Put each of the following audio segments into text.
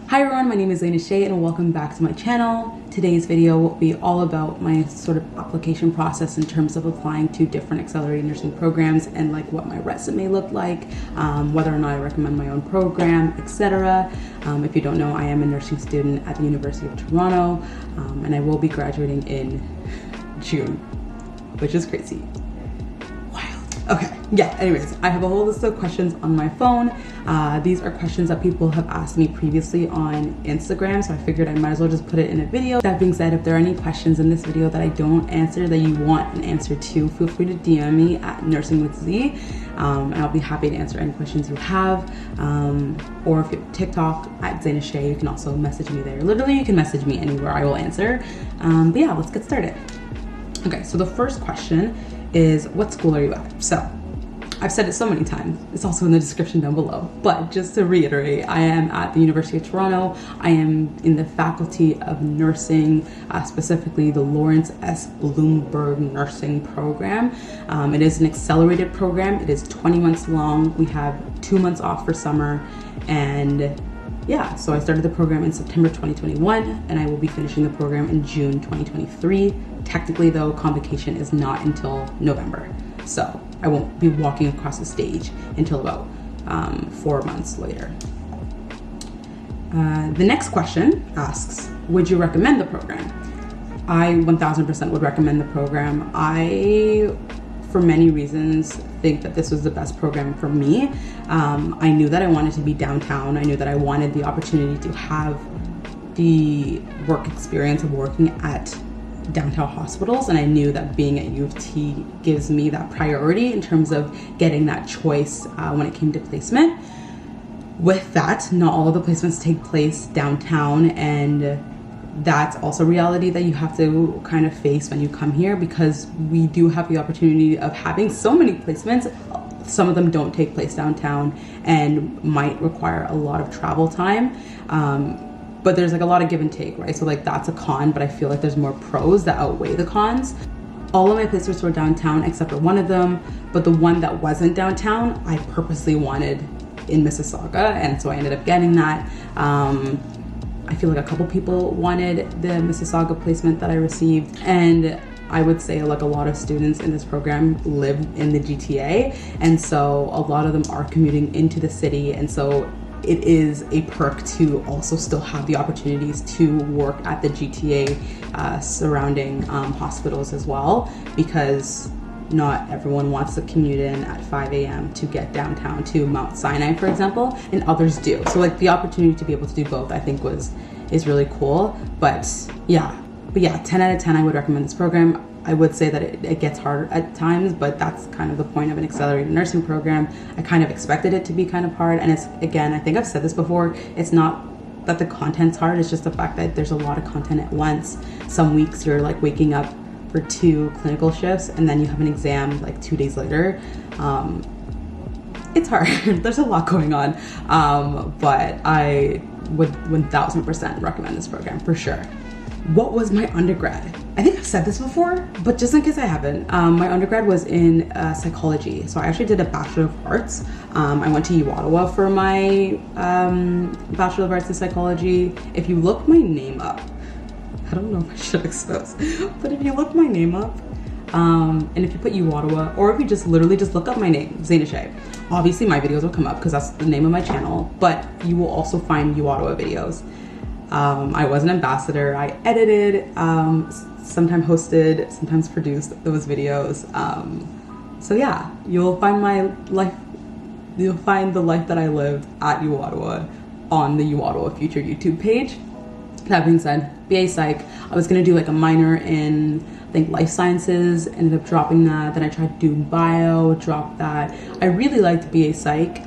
Hi everyone, my name is Zaynashae and welcome back to my channel. Today's video will be all about my sort of application process in terms of applying to different accelerated nursing programs and like what my resume looked like, whether or not I recommend my own program, etc. If you don't know, I am a nursing student at the University of Toronto and I will be graduating in June, which is crazy. Okay, yeah, anyways, I have a whole list of questions on my phone. These are questions that people have asked me previously on Instagram, so I figured I might as well just put it in a video. That being said, if there are any questions in this video that I don't answer that you want an answer to, feel free to DM me at nursingwithz, and I'll be happy to answer any questions you have. Or if you have TikTok at Zaynashae, you can also message me there. Literally, you can message me anywhere, I will answer. But yeah, let's get started. Okay, so the first question is, what school are you at? So I've said it so many times, it's also in the description down below, but just to reiterate, I am at the University of Toronto. I am in the Faculty of Nursing, specifically the Lawrence S. Bloomberg Nursing Program. It is an accelerated program. It is 20 months long. We have 2 months off for summer, and yeah, so I started the program in September 2021 and I will be finishing the program in June 2023. Technically though, convocation is not until November. So I won't be walking across the stage until about 4 months later. The next question asks, would you recommend the program? I 1000% would recommend the program. I, for many reasons, think that this was the best program for me. I knew that I wanted to be downtown. I knew that I wanted the opportunity to have the work experience of working at downtown hospitals, and I knew that being at U of T gives me that priority in terms of getting that choice when it came to placement. With that, not all of the placements take place downtown, and that's also a reality that you have to kind of face when you come here, because we do have the opportunity of having so many placements. Some of them don't take place downtown and might require a lot of travel time. But there's like a lot of give and take, right? So like that's a con, but I feel like there's more pros that outweigh the cons. All of my placements were downtown except for one of them, but the one that wasn't downtown, I purposely wanted in Mississauga, and so I ended up getting that. I feel like a couple people wanted the Mississauga placement that I received, and I would say like a lot of students in this program live in the GTA, and so a lot of them are commuting into the city, and so it is a perk to also still have the opportunities to work at the GTA surrounding hospitals as well, because not everyone wants to commute in at 5 a.m. to get downtown to Mount Sinai, for example, and others do. So like the opportunity to be able to do both, I think is really cool. But yeah, 10 out of 10, I would recommend this program. I would say that it gets hard at times, but that's kind of the point of an accelerated nursing program. I kind of expected it to be kind of hard, and it's, again, I think I've said this before, it's not that the content's hard, it's just the fact that there's a lot of content at once. Some weeks you're like waking up for 2 clinical shifts and then you have an exam like 2 days later. It's hard. There's a lot going on, but I would 1000% recommend this program for sure. What was my undergrad? I think I've said this before, but just in case I haven't, my undergrad was in psychology. So I actually did a Bachelor of Arts. I went to U Ottawa for my Bachelor of Arts in psychology. If you look my name up, I don't know if I should expose, but if you look my name up, and if you put U Ottawa, or if you just literally just look up my name, Zaynashae, obviously my videos will come up because that's the name of my channel, but you will also find U Ottawa videos. I was an ambassador. I edited, sometimes hosted, sometimes produced those videos. So yeah, you'll find my life, you'll find the life that I lived at U Ottawa on the U Ottawa Future YouTube page. That being said, BA Psych, I was gonna do like a minor in, I think, life sciences, ended up dropping that. Then I tried to do bio, dropped that. I really liked BA Psych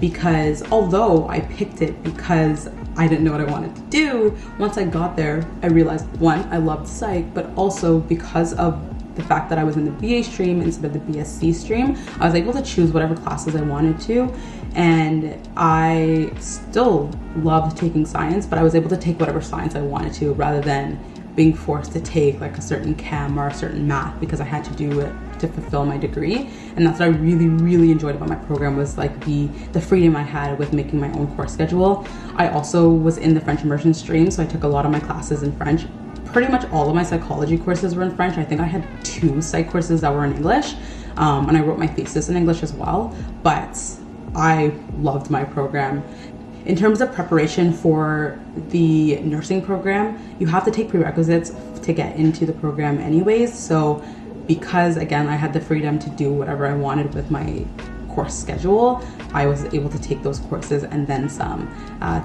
because although I picked it because I didn't know what I wanted to do, once I got there, I realized, one, I loved psych, but also because of the fact that I was in the BA stream instead of the BSc stream, I was able to choose whatever classes I wanted to. And I still loved taking science, but I was able to take whatever science I wanted to rather than being forced to take like a certain chem or a certain math because I had to do it to fulfill my degree. And that's what I really, really enjoyed about my program, was like the freedom I had with making my own course schedule. I also was in the French immersion stream, so I took a lot of my classes in French. Pretty much all of my psychology courses were in French. I think I had 2 psych courses that were in English, and I wrote my thesis in English as well, but I loved my program. In terms of preparation for the nursing program, you have to take prerequisites to get into the program anyways. So because again, I had the freedom to do whatever I wanted with my course schedule, I was able to take those courses and then some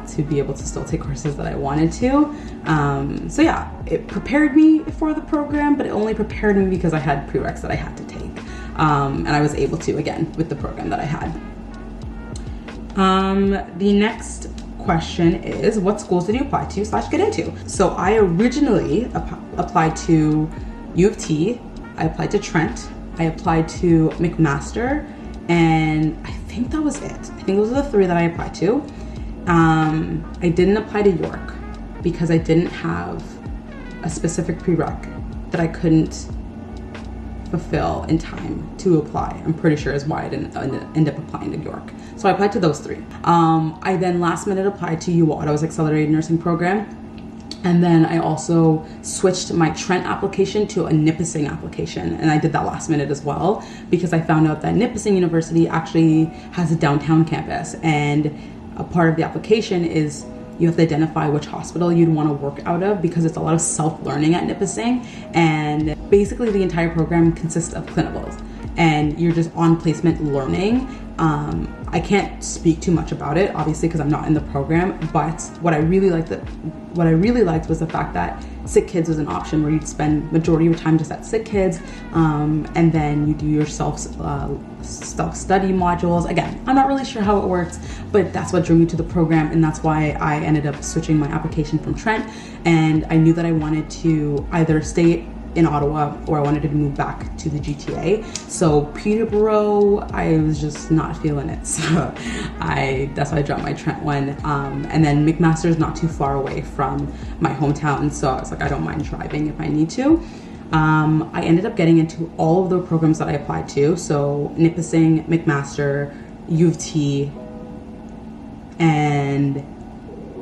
to be able to still take courses that I wanted to. So yeah, it prepared me for the program, but it only prepared me because I had prereqs that I had to take. And I was able to, again, with the program that I had. The next question is, what schools did you apply to / get into? So I originally applied to U of T, I applied to Trent, I applied to McMaster, and I think that was it. I think those are the 3 that I applied to. I didn't apply to York because I didn't have a specific prereq that I couldn't fulfill in time to apply. I'm pretty sure is why I didn't end up applying to York. So I applied to those 3. I then last minute applied to UWATO's accelerated nursing program. And then I also switched my Trent application to a Nipissing application. And I did that last minute as well, because I found out that Nipissing University actually has a downtown campus. And a part of the application is you have to identify which hospital you'd want to work out of, because it's a lot of self-learning at Nipissing. And basically the entire program consists of clinicals, and you're just on placement learning. I can't speak too much about it, obviously, because I'm not in the program, but what I really liked was the fact that sick kids was an option, where you'd spend majority of your time just at sick kids, and then you do your self-study modules. Again, I'm not really sure how it works, but that's what drew me to the program, and that's why I ended up switching my application from Trent. And I knew that I wanted to either stay in Ottawa or I wanted to move back to the GTA. So Peterborough, I was just not feeling it. So that's why I dropped my Trent one. And then McMaster is not too far away from my hometown. So I was like, I don't mind driving if I need to. I ended up getting into all of the programs that I applied to. So Nipissing, McMaster, U of T, and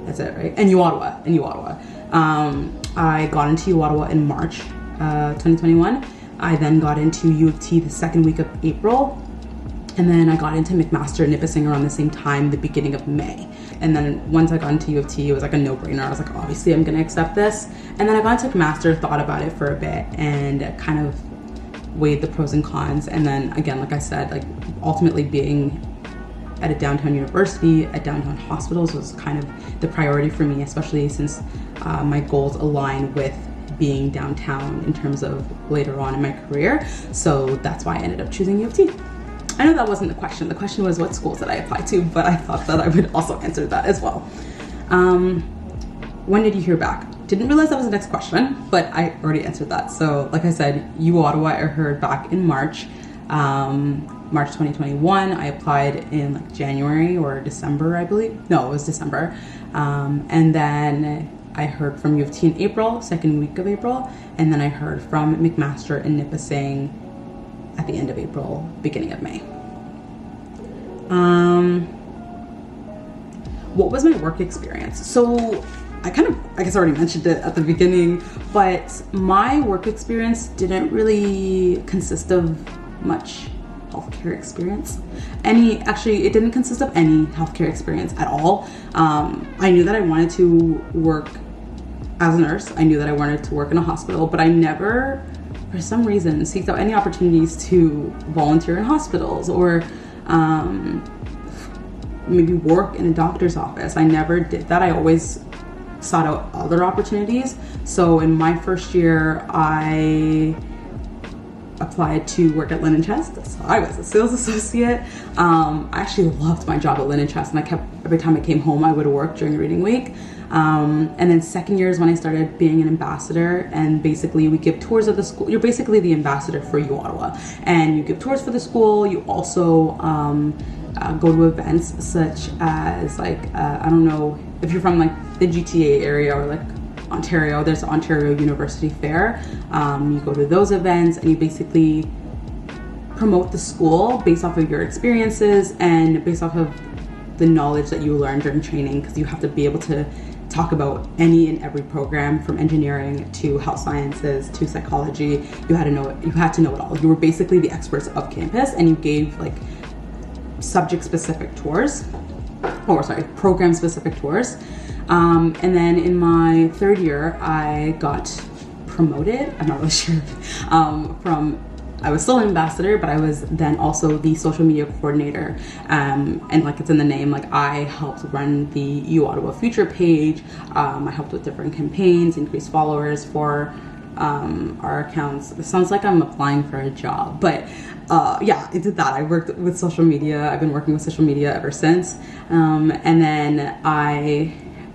that's it, right? And UWaTowa. I got into UWaTowa in March 2021. I then got into U of T the second week of April, and then I got into McMaster and Nipissing around the same time, the beginning of May. And then once I got into U of T, it was like a no-brainer. I was like, obviously I'm gonna accept this. And then I got into McMaster, thought about it for a bit, and kind of weighed the pros and cons. And then again, like I said, like ultimately being at a downtown university, at downtown hospitals was kind of the priority for me, especially since my goals align with being downtown in terms of later on in my career. So that's why I ended up choosing U of T. I know that wasn't the question. The question was what schools did I apply to, but I thought that I would also answer that as well. When did you hear back? Didn't realize that was the next question, but I already answered that. So like I said, UWaTowa, I heard back in March 2021. I applied in like January or December, I believe. No, it was December. And then I heard from U of T in April, second week of April, and then I heard from McMaster and Nipissing at the end of April, beginning of May. What was my work experience? So I guess I already mentioned it at the beginning, but my work experience didn't really consist of much healthcare experience. It didn't consist of any healthcare experience at all. I knew that I wanted to work as a nurse. I knew that I wanted to work in a hospital, but I never, for some reason, seeked out any opportunities to volunteer in hospitals or maybe work in a doctor's office. I never did that. I always sought out other opportunities. So in my first year, I applied to work at Linen Chest. So I was a sales associate. I actually loved my job at Linen Chest, and every time I came home, I would work during reading week. And then second year is when I started being an ambassador, and basically we give tours of the school. You're basically the ambassador for UWaTowa, and you give tours for the school. You also go to events such as like, I don't know if you're from like the GTA area or like Ontario, there's the Ontario University Fair. You go to those events and you basically promote the school based off of your experiences and based off of the knowledge that you learn during training, because you have to be able to talk about any and every program, from engineering to health sciences to psychology. You had to know it all. You were basically the experts of campus, and you gave like program specific tours. And then in my third year, I got promoted. I'm not really sure I was still an ambassador, but I was then also the social media coordinator. And like it's in the name, like I helped run the U Ottawa Future page. I helped with different campaigns, increase followers for our accounts. It sounds like I'm applying for a job, but yeah, I did that. I worked with social media. I've been working with social media ever since. And then I,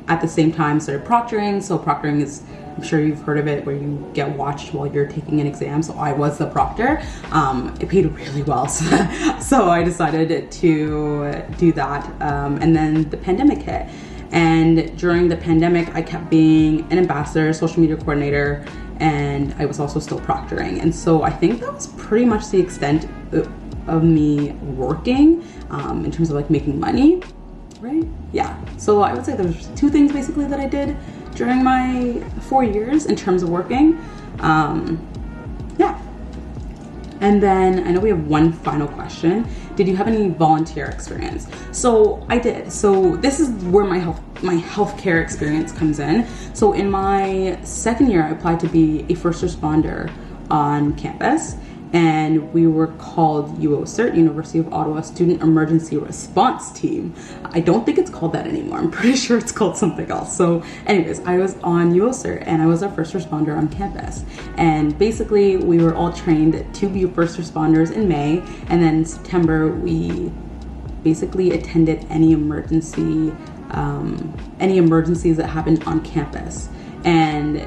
at the same time, started proctoring. So proctoring is, I'm sure you've heard of it, where you get watched while you're taking an exam. So I was the proctor. It paid really well. So I decided to do that. And then the pandemic hit. And during the pandemic, I kept being an ambassador, social media coordinator, and I was also still proctoring. And so I think that was pretty much the extent of me working in terms of like making money, right? Yeah. So I would say there's two things basically that I did during my 4 years in terms of working. Yeah. And then I know we have one final question. Did you have any volunteer experience? So I did. So this is where my healthcare experience comes in. So in my second year, I applied to be a first responder on campus, and we were called UOCERT, University of Ottawa Student Emergency Response Team. I don't think it's called that anymore. I'm pretty sure it's called something else. So anyways, I was on UOCERT and I was a first responder on campus. And basically we were all trained to be first responders in May, and then in September we basically attended any emergencies that happened on campus. And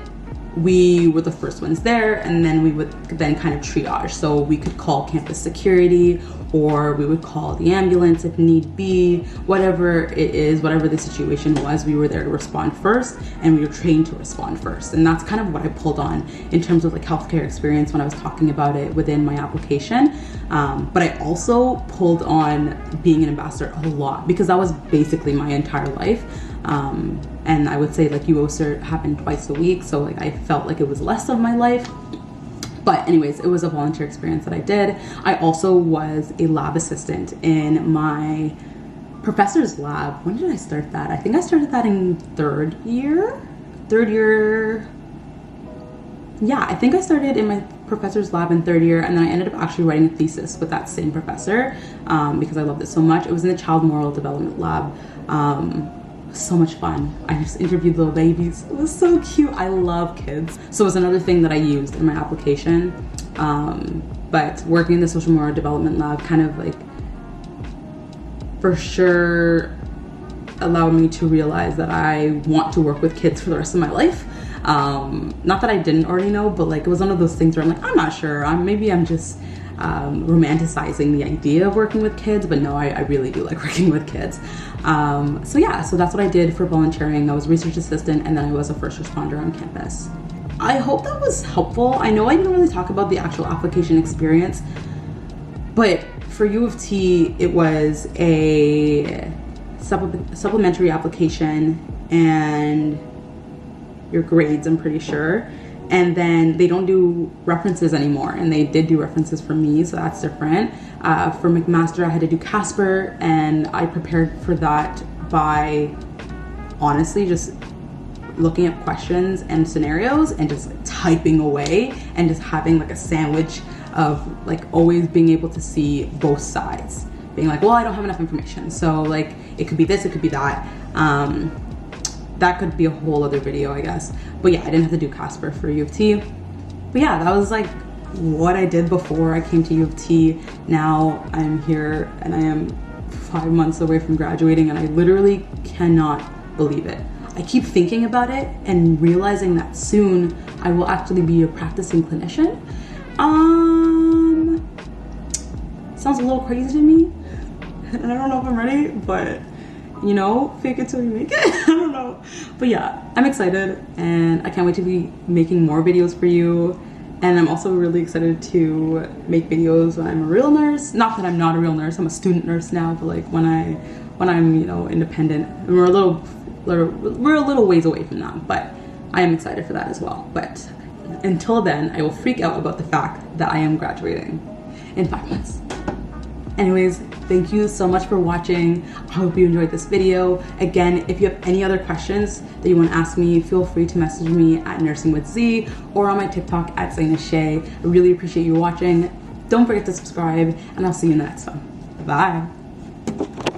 we were the first ones there, and then we would then kind of triage. So we could call campus security, or we would call the ambulance if need be. Whatever it is, whatever the situation was, we were there to respond first, and we were trained to respond first. And that's kind of what I pulled on in terms of like healthcare experience when I was talking about it within my application. But I also pulled on being an ambassador a lot, because that was basically my entire life. And I would say like UOCERT happened twice a week, so like I felt like it was less of my life. But anyways, it was a volunteer experience that I did. I also was a lab assistant in my professor's lab. When did I start that? I think I started that in third year. Yeah, I think I started in my professor's lab in third year, and then I ended up actually writing a thesis with that same professor because I loved it so much. It was in the child moral development lab. So much fun. I just interviewed little babies. It was so cute. I love kids. So it was another thing that I used in my application. But working in the social moral development lab kind of like for sure allowed me to realize that I want to work with kids for the rest of my life. Not that I didn't already know, but like it was one of those things where I'm like, I'm not sure. Maybe I'm just romanticizing the idea of working with kids, but no, I really do like working with kids. So yeah, so that's what I did for volunteering. I was a research assistant, and then I was a first responder on campus. I hope that was helpful. I know I didn't really talk about the actual application experience, but for U of T, it was a supplementary application and your grades, I'm pretty sure. And then they don't do references anymore, and they did do references for me, so that's different. For McMaster, I had to do Casper, and I prepared for that by honestly just looking at questions and scenarios and just like typing away and just having like a sandwich of like always being able to see both sides. Being like, well, I don't have enough information, so like it could be this, it could be that. That could be a whole other video, I guess. But yeah, I didn't have to do Casper for U of T. But yeah, that was like what I did before I came to U of T. Now I'm here and I am 5 months away from graduating, and I literally cannot believe it. I keep thinking about it and realizing that soon I will actually be a practicing clinician. Sounds a little crazy to me, and I don't know if I'm ready, but you know, fake it till you make it. I don't know. But yeah, I'm excited and I can't wait to be making more videos for you. And I'm also really excited to make videos when I'm a real nurse. Not that I'm not a real nurse, I'm a student nurse now, but like when I'm, you know, independent. And we're a little ways away from that, but I am excited for that as well. But until then, I will freak out about the fact that I am graduating in 5 months. Anyways, thank you so much for watching. I hope you enjoyed this video. Again, if you have any other questions that you want to ask me, feel free to message me at Nursing with Z or on my TikTok at Zaynashae. I really appreciate you watching. Don't forget to subscribe, and I'll see you in the next one. Bye.